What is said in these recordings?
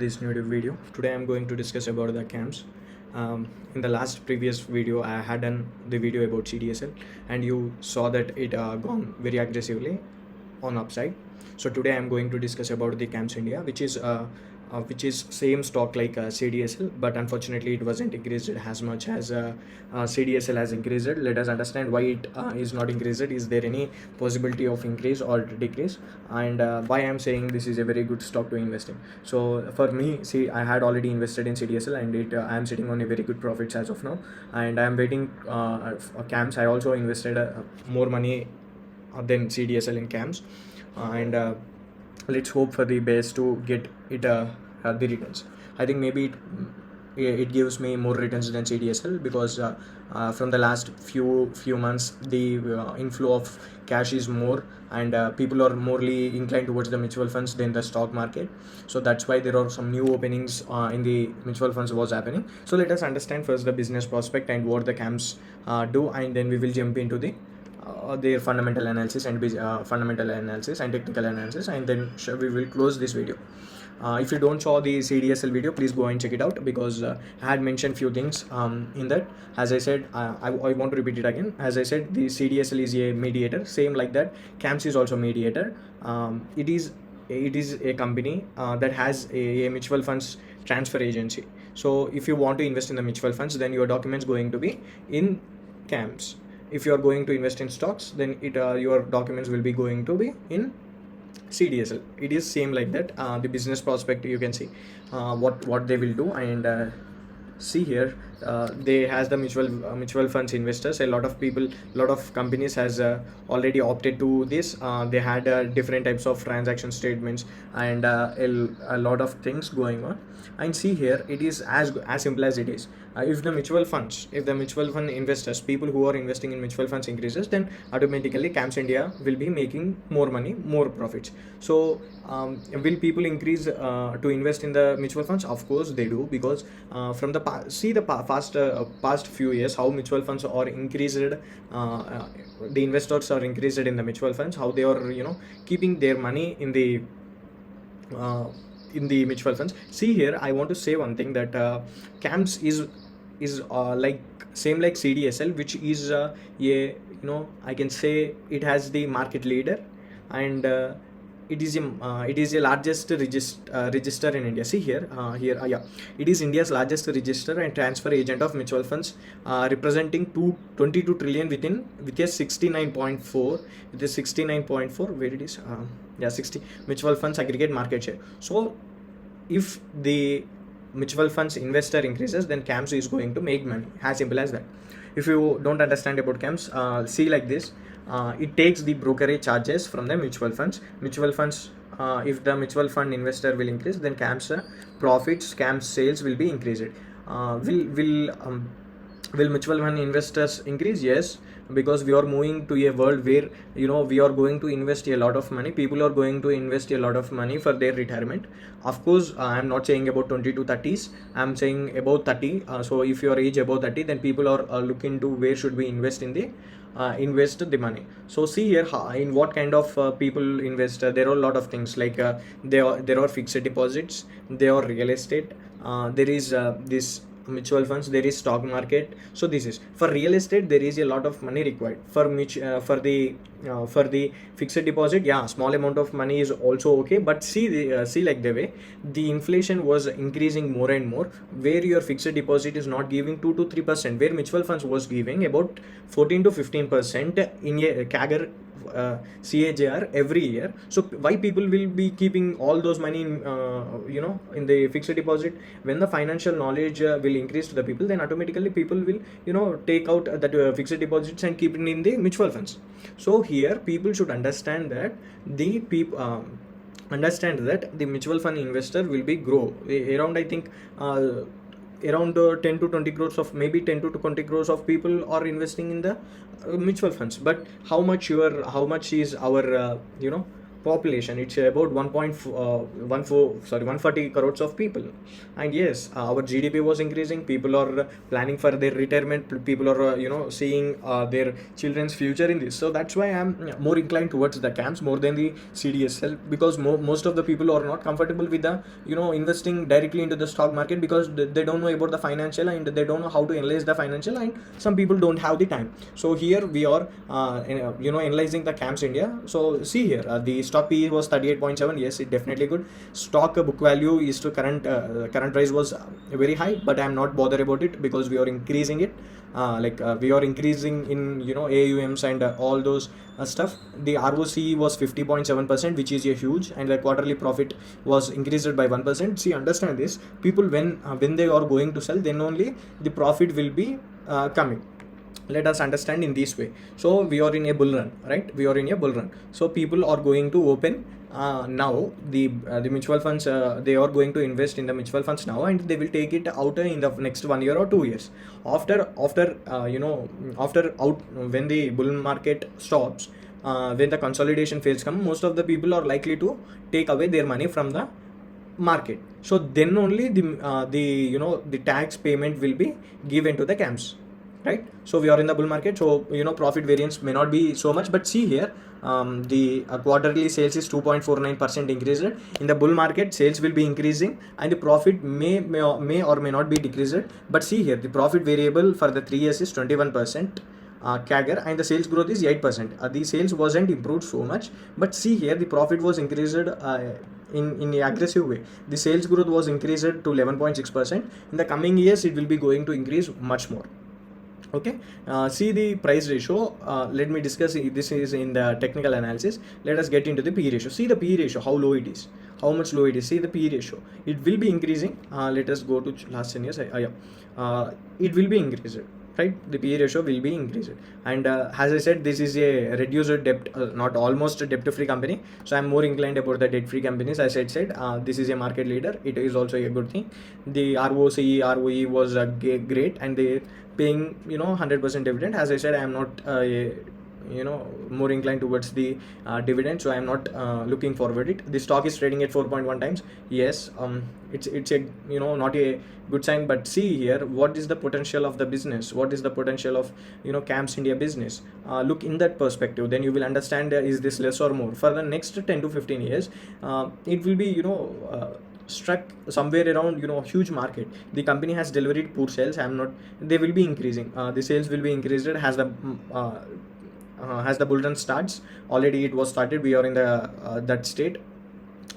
This new video. Today I'm going to discuss about the camps. In the last previous video, I had done the video about CDSL, and you saw that it gone very aggressively on upside. So today I'm going to discuss about the camps India, which is same stock like CDSL, but unfortunately it wasn't increased as much as CDSL has increased. Let us understand why it is not increased. Is there any possibility of increase or decrease, and why I'm saying this is a very good stock to invest in. So for me, see, I had already invested in CDSL, and I am sitting on a very good profits as of now, and I am waiting for camps. I also invested more money than CDSL in camps, and let's hope for the best to get it the returns. I think maybe it gives me more returns than CDSL because from the last few months the inflow of cash is more, and people are morely inclined towards the mutual funds than the stock market. So that's why there are some new openings in the mutual funds was happening. So let us understand first the business prospect and what the camps do, and then we will jump into their fundamental analysis and technical analysis, and then we will close this video. If you don't saw the CDSL video, please go and check it out because I had mentioned few things in that. As I said, I want to repeat it again. As I said, the CDSL is a mediator, same like that CAMS is also mediator. It is a company that has a mutual funds transfer agency. So if you want to invest in the mutual funds, then your documents going to be in CAMS. If you are going to invest in stocks, then your documents will be going to be in CDSL. It is same like that. The business prospect, you can see what they will do, and see here, they has the mutual funds investors. A lot of people, lot of companies has already opted to this. They had different types of transaction statements, and a lot of things going on. And see here, it is as simple as it is. If the mutual fund investors, people who are investing in mutual funds increases, then automatically CAMS India will be making more money, more profits. So will people increase to invest in the mutual funds? Of course they do, because from the past few years, how mutual funds are increased, the investors are increased in the mutual funds, how they are keeping their money in the mutual funds. See here, I want to say one thing, that CAMS is like same like CDSL, which is I can say it has the market leader, and it is a largest register in India. See here, yeah, it is India's largest register and transfer agent of mutual funds, representing 22 trillion with a 69.4, where it is, 60 mutual funds aggregate market share. So if the mutual funds investor increases, then CAMS is going to make money, as simple as that. If you don't understand about CAMS, see like this. It takes the brokerage charges from the mutual funds. If the mutual fund investor will increase, then CAMS profits, CAMS sales will be increased. Will mutual fund investors increase? Yes, because we are moving to a world where we are going to invest a lot of money. People are going to invest a lot of money for their retirement. Of course, I am not saying about 20 to 30s, I am saying about 30. So if your age above 30, then people are looking to where should we invest in the invest the money. So see here, in what kind of people invest. There are a lot of things, like there are fixed deposits, there are real estate, there is this mutual funds, there is stock market. So this is for real estate. There is a lot of money required for the fixed deposit. Yeah, small amount of money is also okay, but see like the way the inflation was increasing more and more, where your fixed deposit is not giving 2 to 3%, where mutual funds was giving about 14 to 15% in a CAGR, CAGR every year. So why people will be keeping all those money in the fixed deposit? When the financial knowledge will increase to the people, then automatically people will take out that fixed deposits and keep it in the mutual funds. So here people should understand that the mutual fund investor will be grow around, I think, around 10 to 20 crores of, maybe 10 to 20 crores of people are investing in the mutual funds. But how much is our population. It's about 140 crores of people. And yes, our GDP was increasing. People are planning for their retirement. People are seeing their children's future in this. So that's why I'm more inclined towards the camps more than the CDSL, because most of the people are not comfortable with the investing directly into the stock market, because they don't know about the financial, and they don't know how to analyze the financial, and some people don't have the time. So here we are analyzing the camps India. So see here, the stock PE was 38.7. Yes, it definitely good. Stock book value is to current price was very high, but I'm not bothered about it, because we are increasing it. We are increasing in AUMs and all those stuff. The ROCE was 50.7%, which is a huge, and the quarterly profit was increased by 1%. See, understand this, people, when they are going to sell, then only the profit will be coming. Let us understand in this way. So we are in a bull run, right? We are in a bull run. So people are going to open now the mutual funds. They are going to invest in the mutual funds now, and they will take it out in the next 1 year or 2 years. After out, when the bull market stops, when the consolidation phase comes, most of the people are likely to take away their money from the market. So then only the tax payment will be given to the camps, right? So we are in the bull market, so profit variance may not be so much, but see here, the quarterly sales is 2.49% increased. In the bull market, sales will be increasing, and the profit may or may not be decreased. But see here, the profit variable for the 3 years is 21% CAGR, and the sales growth is 8%. The sales wasn't improved so much, but see here, the profit was increased in an aggressive way. The sales growth was increased to 11.6%. In the coming years, it will be going to increase much more. Okay, see the price ratio. Let me discuss. This is in the technical analysis. Let us get into the P ratio. See the P ratio, how low it is, how much low it is. See the P ratio, it will be increasing. Let us go to last 10 years. It will be increased, right? The P ratio will be increased, and as I said, this is a reduced debt, not almost a debt-free company. So I'm more inclined about the debt-free companies. As I said, this is a market leader. It is also a good thing. The ROCE, ROE was great, and they paying 100% dividend. As I said, I am not more inclined towards the dividend, so I am not looking forward it. The stock is trading at 4.1 times. Yes, it's a not a good sign, but see here, what is the potential of the business, what is the potential of CAMS India business. Look in that perspective, then you will understand, is this less or more for the next 10 to 15 years. It will be struck somewhere around huge market. The company has delivered poor sales. They will be increasing, the sales will be increased as the bull run starts. Already it was started, we are in the that state.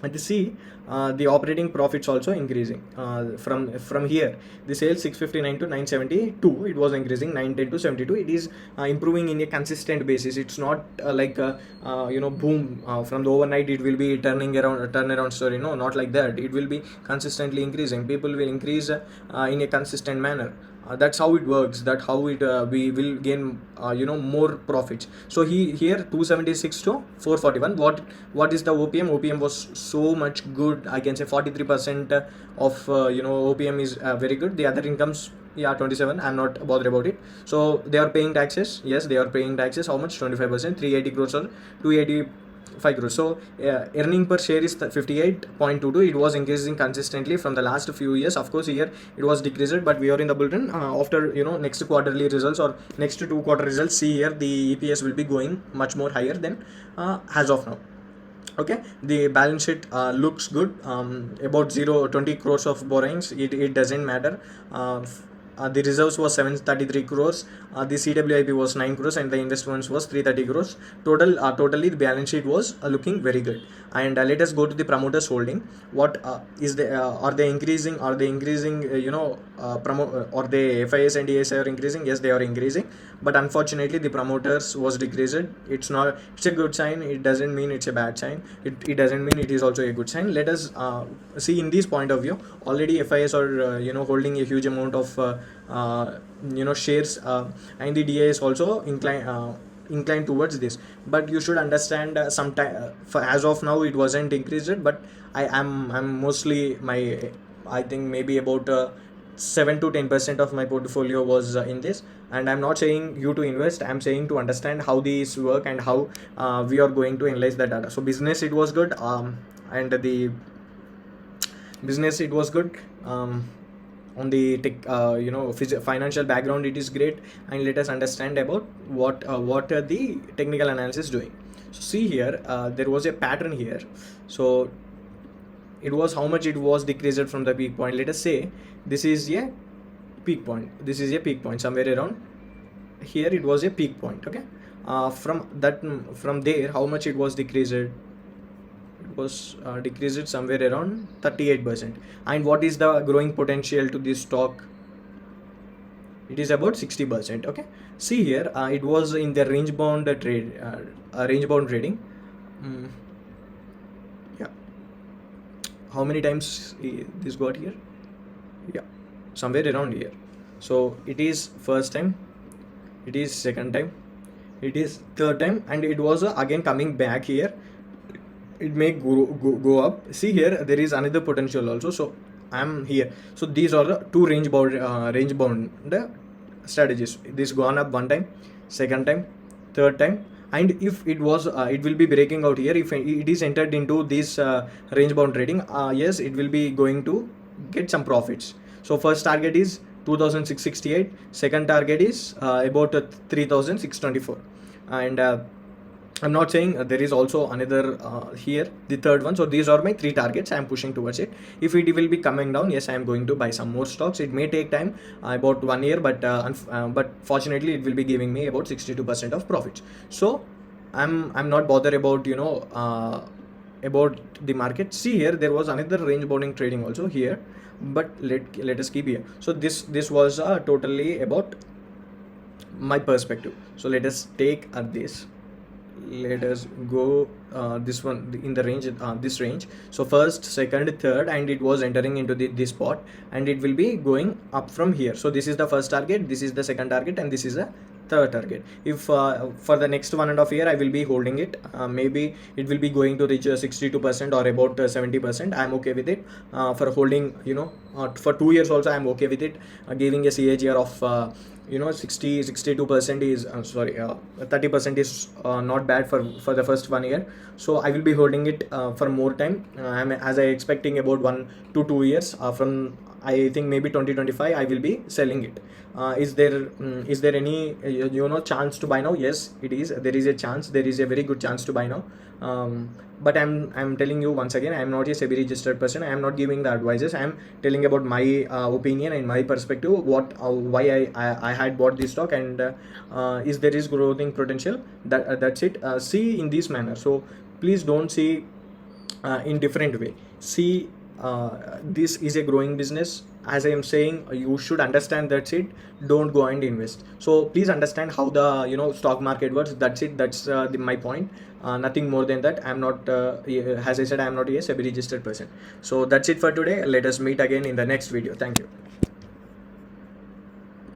And see, the operating profits also increasing. From here, the sales 659 to 972, it was increasing 910 to 72. It is improving in a consistent basis. It's not boom, from the overnight it will be turnaround story. No, not like that. It will be consistently increasing. People will increase in a consistent manner. That's how it works. That's how it we will gain more profits. So here 276 to 441. What is the OPM? OPM was so much good. I can say 43% of OPM is very good. The other incomes, 27. I'm not bothered about it. So they are paying taxes. Yes, they are paying taxes. How much? 25%. 380 crores or 285 crores. So earning per share is 58.22. It was increasing consistently from the last few years. Of course, here it was decreased, but we are in the bull run. After next quarterly results or next 2 quarter results, see here, the EPS will be going much more higher than as of now. Okay, the balance sheet looks good. About 20 crores of borrowings, it doesn't matter. The reserves was 733 crores. The CWIP was 9 crores, and the investments was 330 crores. Totally the balance sheet was looking very good. And let us go to the promoters holding. What is the are they increasing? Are they increasing? Or the FIS and DSI are increasing? Yes, they are increasing. But unfortunately, the promoters was decreased. It's a good sign. It doesn't mean it's a bad sign. It doesn't mean it is also a good sign. Let us see in this point of view. Already FIS are holding a huge amount of shares, and the DI is also inclined towards this. But you should understand, as of now it wasn't increased, but I'm mostly I think maybe about 7 to 10% of my portfolio was in this. And I'm not saying you to invest, I'm saying to understand how these work and how we are going to analyze the data. So business, it was good, and the business, it was good, on the tech, financial background, it is great. And let us understand about what are the technical analysis doing. So see here, there was a pattern here. So it was how much it was decreased from the peak point. Let us say this is a peak point, this is a peak point, somewhere around here it was a peak point. Okay, from there, how much it was decreased? It was decreased somewhere around 38%. And what is the growing potential to this stock? It is about 60%. Okay, see here, it was in the range bound range bound trading. Yeah, how many times this got here? Yeah, somewhere around here. So it is first time, it is second time, it is third time, and it was again coming back here. It may go up. See here, there is another potential also. So I'm here. So these are the two range bound strategies. This gone up one time, second time, third time. And if it was it will be breaking out here. If it is entered into this range bound trading, yes, it will be going to get some profits. So first target is 2668, second target is about 3624. And I'm not saying there is also another here, the third one. So these are my three targets. I am pushing towards it. If it will be coming down, yes, I am going to buy some more stocks. It may take time, about 1 year, but fortunately it will be giving me about 62% of profits. So I'm not bothered about about the market. See here, there was another range bounding trading also here, but let us keep here. So this was totally about my perspective. So let us take this, let us go this one in the range, this range. So first, second, third, and it was entering into this spot, and it will be going up from here. So this is the first target, this is the second target, and this is the third target. If for the next 1.5 years I will be holding it, maybe it will be going to reach 62% or about 70%. I'm okay with it. For holding, for 2 years also I'm okay with it, giving a CAGR of 62% is 30% is not bad for the first 1 year. So I will be holding it for more time. As I expecting about 1 to 2 years from, I think maybe 2025 I will be selling it. Is there any chance to buy now? Yes, it is. There is a chance. There is a very good chance to buy now. But I'm telling you once again, I am not a SEBI registered person. I am not giving the advices. I am telling about my opinion and my perspective. Why I had bought this stock, and is there is growing potential. That's it. See in this manner. So please don't see in different way. See, this is a growing business. As I am saying, you should understand, that's it. Don't go and invest. So please understand how the stock market works. That's it. That's my point. Nothing more than that. I'm not as I said, I'm not a SEBI registered person. So that's it for today. Let us meet again in the next video. Thank you.